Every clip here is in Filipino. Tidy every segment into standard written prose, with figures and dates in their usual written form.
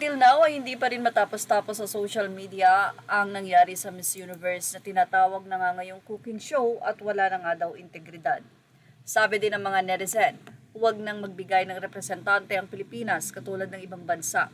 Until now ay hindi pa rin matapos-tapos sa social media ang nangyari sa Miss Universe na tinatawag na nga ngayong cooking show at wala na nga daw integridad. Sabi din ng mga netizen, huwag nang magbigay ng representante ang Pilipinas katulad ng ibang bansa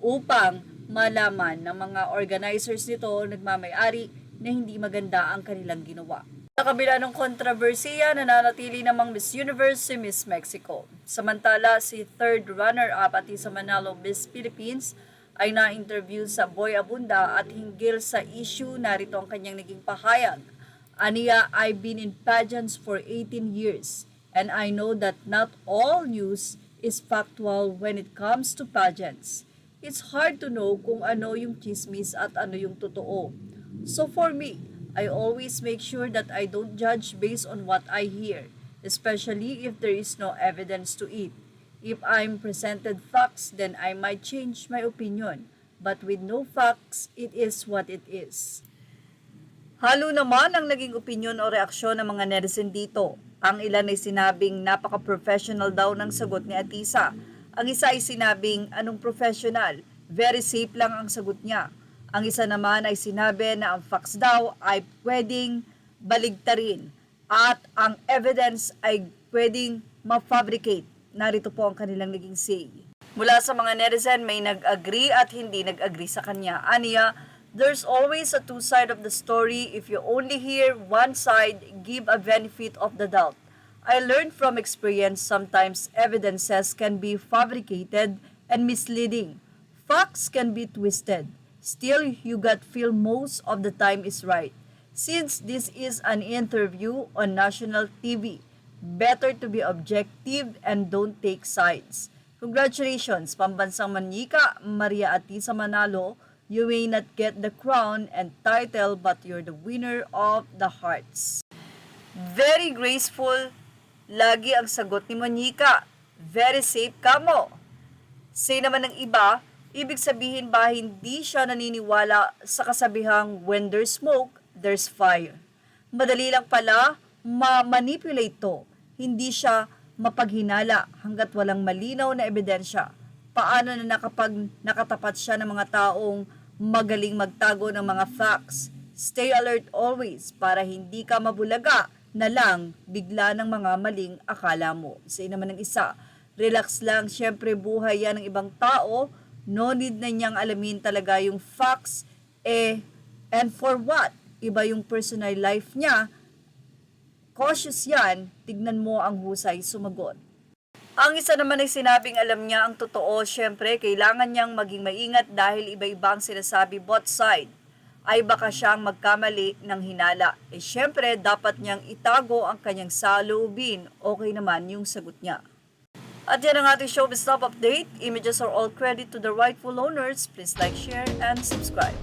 upang malaman ng mga organizers nito nagmamayari na hindi maganda ang kanilang ginawa. Sa kabila ng kontrobersiya, nananatili namang Miss Universe si Miss Mexico. Samantala, si third runner-up at sa Manalo Miss Philippines ay na-interview sa Boy Abunda at hinggil sa issue, narito ang kanyang naging pahayag. Aniya, I've been in pageants for 18 years and I know that not all news is factual when it comes to pageants. It's hard to know kung ano yung chismis at ano yung totoo. So for me, I always make sure that I don't judge based on what I hear, especially if there is no evidence to it. If I'm presented facts, then I might change my opinion. But with no facts, it is what it is. Halo naman ang naging opinion o reaksyon ng mga netizen dito. Ang ilan ay sinabing napaka-professional daw ng sagot ni Atisa. Ang isa ay sinabing anong professional, very safe lang ang sagot niya. Ang isa naman ay sinabi na ang facts daw ay pwedeng baligtarin at ang evidence ay pwedeng ma-fabricate. Narito po ang kanilang naging say. Mula sa mga netizen, may nag-agree at hindi nag-agree sa kanya. Aniya, there's always a two side of the story. If you only hear one side, give a benefit of the doubt. I learned from experience sometimes evidences can be fabricated and misleading. Facts can be twisted. Still, you got feel most of the time is right. Since this is an interview on national TV, better to be objective and don't take sides. Congratulations, Pambansang Manika, Maria Atisa Manalo. You may not get the crown and title, but you're the winner of the hearts. Very graceful, lagi ang sagot ni Monica. Very safe ka mo. Say naman ng iba, ibig sabihin ba hindi siya naniniwala sa kasabihang when there's smoke, there's fire. Madali lang pala ma-manipulate to. Hindi siya mapaghinala hanggat walang malinaw na ebidensya. Paano na nakatapat siya ng mga taong magaling magtago ng mga facts? Stay alert always para hindi ka mabulaga na lang bigla ng mga maling akala mo. Say naman ng isa, relax lang, syempre buhay yan ng ibang tao. No need na niyang alamin talaga yung facts, and for what? Iba yung personal life niya. Cautious yan, tignan mo ang husay sumagot. Ang isa naman ay sinabing alam niya ang totoo, syempre kailangan niyang maging maingat dahil iba-iba ang sinasabi both side. Ay baka siyang magkamali ng hinala. Syempre dapat niyang itago ang kanyang saloobin. Okay naman yung sagot niya. At yan ang ating showbiz top update. Images are all credit to the rightful owners. Please like, share, and subscribe.